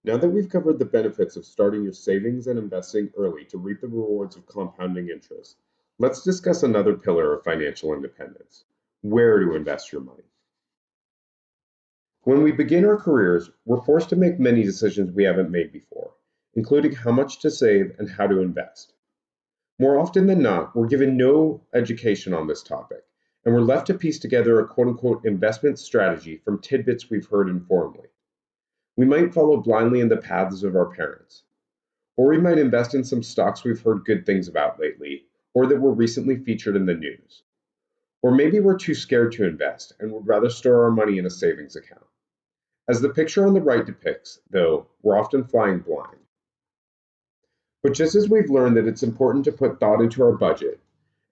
Now that we've covered the benefits of starting your savings and investing early to reap the rewards of compounding interest, let's discuss another pillar of financial independence: where to invest your money. When we begin our careers, we're forced to make many decisions we haven't made before, including how much to save and how to invest. More often than not, we're given no education on this topic, and we're left to piece together a quote-unquote investment strategy from tidbits we've heard informally. We might follow blindly in the paths of our parents, or we might invest in some stocks we've heard good things about lately, or that were recently featured in the news. Or maybe we're too scared to invest and would rather store our money in a savings account. As the picture on the right depicts, though, we're often flying blind. But just as we've learned that it's important to put thought into our budget,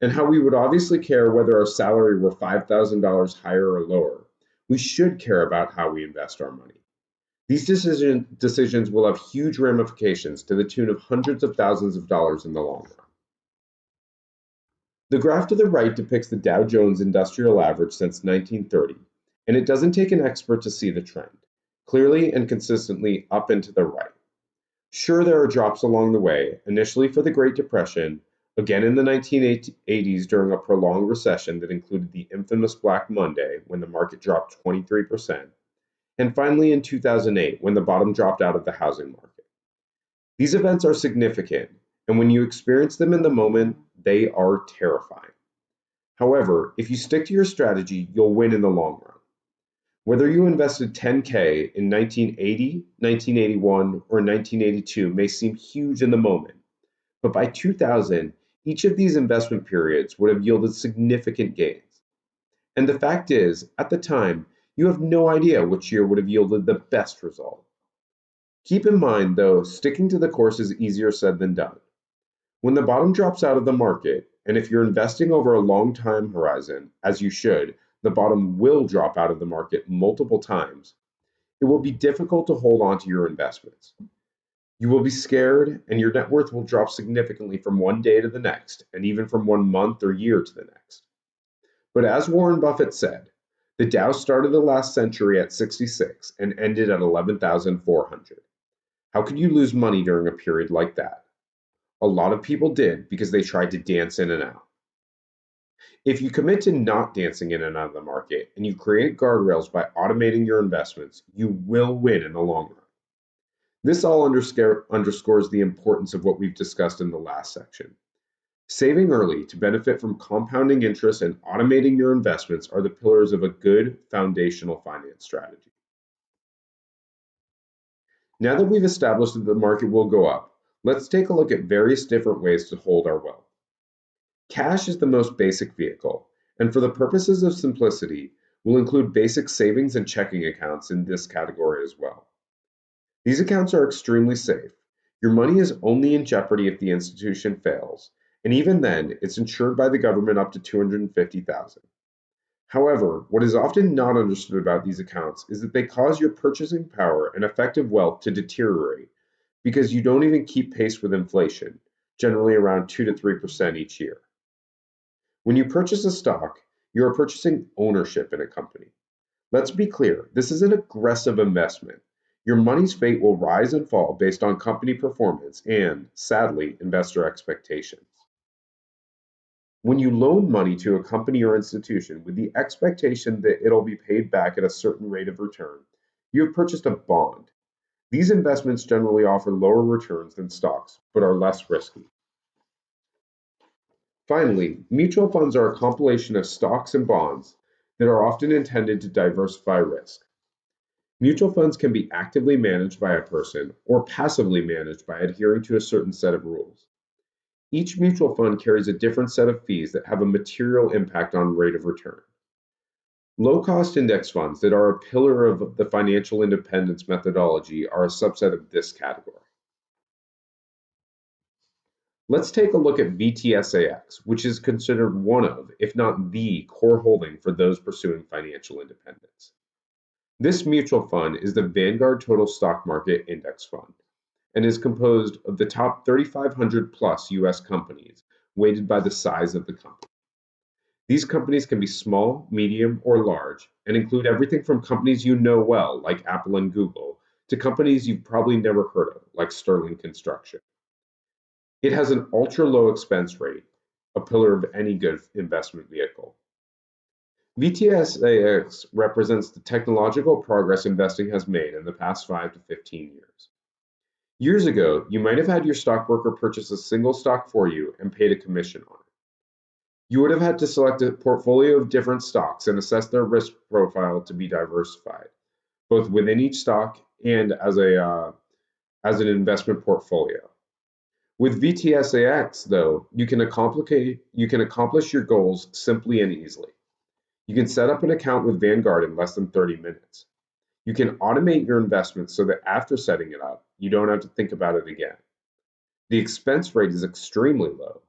and how we would obviously care whether our salary were $5,000 higher or lower, we should care about how we invest our money. These decisions will have huge ramifications to the tune of hundreds of thousands of dollars in the long run. The graph to the right depicts the Dow Jones Industrial Average since 1930, and it doesn't take an expert to see the trend, clearly and consistently up and to the right. Sure, there are drops along the way, initially for the Great Depression, again in the 1980s during a prolonged recession that included the infamous Black Monday when the market dropped 23%, and finally in 2008 when the bottom dropped out of the housing market. These events are significant, and when you experience them in the moment, they are terrifying. However, if you stick to your strategy, you'll win in the long run. Whether you invested $10K in 1980, 1981, or 1982 may seem huge in the moment, but by 2000, each of these investment periods would have yielded significant gains. And the fact is, at the time, you have no idea which year would have yielded the best result. Keep in mind, though, sticking to the course is easier said than done. When the bottom drops out of the market, and if you're investing over a long time horizon, as you should, the bottom will drop out of the market multiple times, it will be difficult to hold on to your investments. You will be scared, and your net worth will drop significantly from one day to the next, and even from 1 month or year to the next. But as Warren Buffett said, the Dow started the last century at 66 and ended at 11,400. How could you lose money during a period like that? A lot of people did because they tried to dance in and out. If you commit to not dancing in and out of the market and you create guardrails by automating your investments, you will win in the long run. This all underscores the importance of what we've discussed in the last section. Saving early to benefit from compounding interest and automating your investments are the pillars of a good foundational finance strategy. Now that we've established that the market will go up, let's take a look at various different ways to hold our wealth. Cash is the most basic vehicle, and for the purposes of simplicity, we'll include basic savings and checking accounts in this category as well. These accounts are extremely safe. Your money is only in jeopardy if the institution fails, and even then, it's insured by the government up to $250,000. However, what is often not understood about these accounts is that they cause your purchasing power and effective wealth to deteriorate because you don't even keep pace with inflation, generally around 2 to 3% each year. When you purchase a stock, you are purchasing ownership in a company. Let's be clear, this is an aggressive investment. Your money's fate will rise and fall based on company performance and, sadly, investor expectations. When you loan money to a company or institution with the expectation that it'll be paid back at a certain rate of return, you have purchased a bond. These investments generally offer lower returns than stocks, but are less risky. Finally, mutual funds are a compilation of stocks and bonds that are often intended to diversify risk. Mutual funds can be actively managed by a person or passively managed by adhering to a certain set of rules. Each mutual fund carries a different set of fees that have a material impact on rate of return. Low-cost index funds that are a pillar of the financial independence methodology are a subset of this category. Let's take a look at VTSAX, which is considered one of, if not the, core holding for those pursuing financial independence. This mutual fund is the Vanguard Total Stock Market Index Fund and is composed of the top 3,500 plus US companies weighted by the size of the company. These companies can be small, medium, or large and include everything from companies you know well, like Apple and Google, to companies you've probably never heard of, like Sterling Construction. It has an ultra-low expense rate, a pillar of any good investment vehicle. VTSAX represents the technological progress investing has made in the past 5 to 15 years. Years ago, you might have had your stockbroker purchase a single stock for you and paid a commission on it. You would have had to select a portfolio of different stocks and assess their risk profile to be diversified, both within each stock and as an investment portfolio. With VTSAX, though, you can accomplish your goals simply and easily. You can set up an account with Vanguard in less than 30 minutes. You can automate your investments so that after setting it up, you don't have to think about it again. The expense rate is extremely low.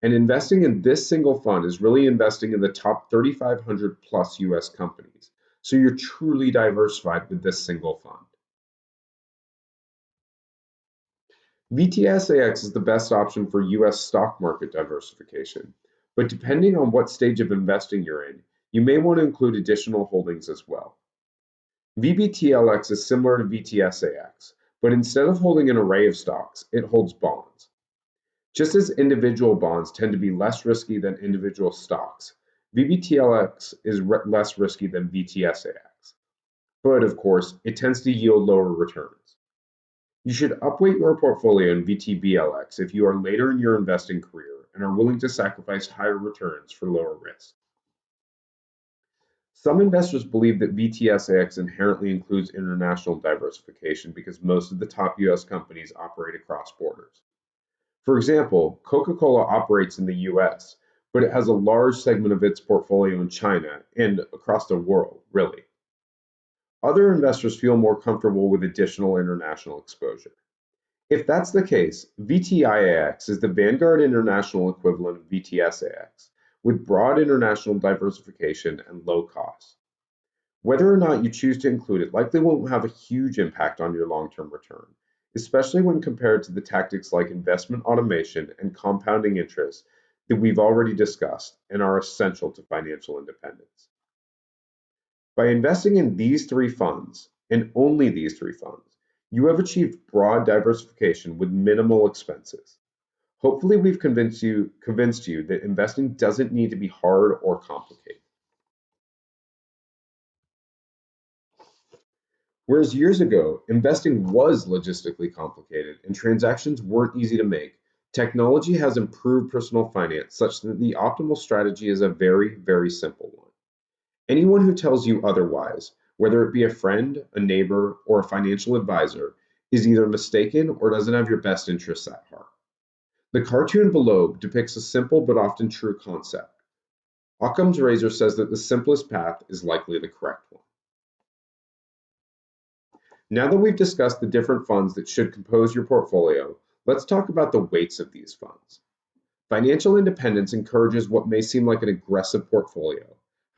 And investing in this single fund is really investing in the top 3,500 plus US companies. So you're truly diversified with this single fund. VTSAX is the best option for US stock market diversification, but depending on what stage of investing you're in, you may want to include additional holdings as well. VBTLX is similar to VTSAX, but instead of holding an array of stocks, it holds bonds. Just as individual bonds tend to be less risky than individual stocks, VBTLX is less risky than VTSAX. But of course, it tends to yield lower returns. You should upweight your portfolio in VTBLX if you are later in your investing career and are willing to sacrifice higher returns for lower risk. Some investors believe that VTSAX inherently includes international diversification because most of the top US companies operate across borders. For example, Coca-Cola operates in the US, but it has a large segment of its portfolio in China and across the world, really. Other investors feel more comfortable with additional international exposure. If that's the case, VTIAX is the Vanguard International equivalent of VTSAX, with broad international diversification and low costs. Whether or not you choose to include it likely won't have a huge impact on your long-term return, especially when compared to the tactics like investment automation and compounding interest that we've already discussed and are essential to financial independence. By investing in these three funds, and only these three funds, you have achieved broad diversification with minimal expenses. Hopefully we've convinced you that investing doesn't need to be hard or complicated. Whereas years ago, investing was logistically complicated and transactions weren't easy to make, technology has improved personal finance such that the optimal strategy is a very, very simple one. Anyone who tells you otherwise, whether it be a friend, a neighbor, or a financial advisor, is either mistaken or doesn't have your best interests at heart. The cartoon below depicts a simple but often true concept. Occam's razor says that the simplest path is likely the correct one. Now that we've discussed the different funds that should compose your portfolio, let's talk about the weights of these funds. Financial independence encourages what may seem like an aggressive portfolio.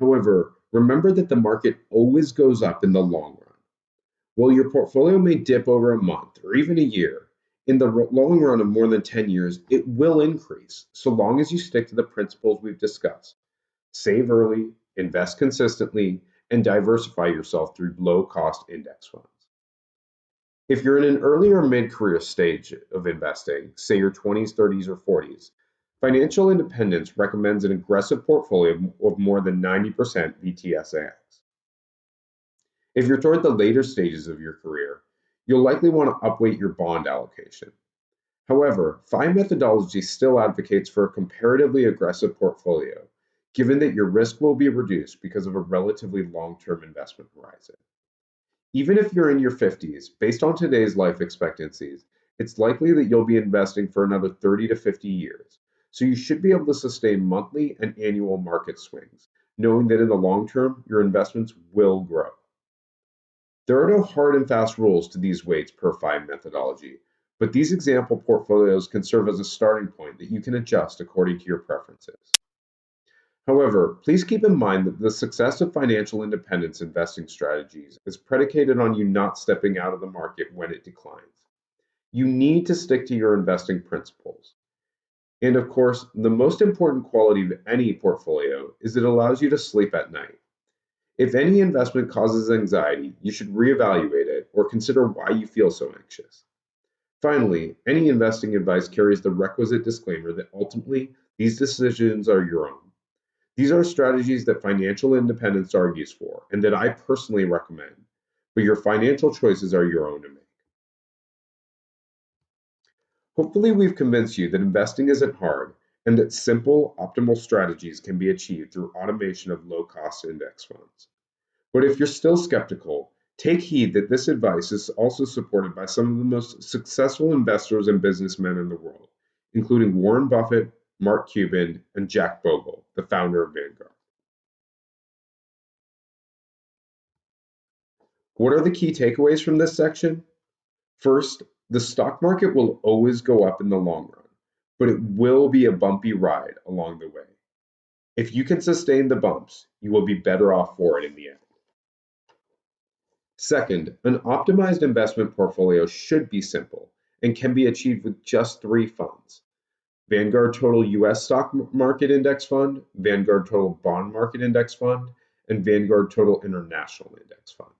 However, remember that the market always goes up in the long run. While your portfolio may dip over a month or even a year, in the long run of more than 10 years, it will increase so long as you stick to the principles we've discussed. Save early, invest consistently, and diversify yourself through low-cost index funds. If you're in an early or mid-career stage of investing, say your 20s, 30s, or 40s, Financial Independence recommends an aggressive portfolio of more than 90% VTSAX. If you're toward the later stages of your career, you'll likely want to upweight your bond allocation. However, FI methodology still advocates for a comparatively aggressive portfolio, given that your risk will be reduced because of a relatively long-term investment horizon. Even if you're in your 50s, based on today's life expectancies, it's likely that you'll be investing for another 30 to 50 years, so you should be able to sustain monthly and annual market swings, knowing that in the long term, your investments will grow. There are no hard and fast rules to these weights per FI methodology, but these example portfolios can serve as a starting point that you can adjust according to your preferences. However, please keep in mind that the success of financial independence investing strategies is predicated on you not stepping out of the market when it declines. You need to stick to your investing principles. And of course, the most important quality of any portfolio is it allows you to sleep at night. If any investment causes anxiety, you should reevaluate it or consider why you feel so anxious. Finally, any investing advice carries the requisite disclaimer that ultimately these decisions are your own. These are strategies that financial independence argues for and that I personally recommend, but your financial choices are your own to make. Hopefully, we've convinced you that investing isn't hard and that simple, optimal strategies can be achieved through automation of low-cost index funds. But if you're still skeptical, take heed that this advice is also supported by some of the most successful investors and businessmen in the world, including Warren Buffett, Mark Cuban, and Jack Bogle, the founder of Vanguard. What are the key takeaways from this section? First, the stock market will always go up in the long run, but it will be a bumpy ride along the way. If you can sustain the bumps, you will be better off for it in the end. Second, an optimized investment portfolio should be simple and can be achieved with just 3 funds: Vanguard Total US Stock Market Index Fund, Vanguard Total Bond Market Index Fund, and Vanguard Total International Index Fund.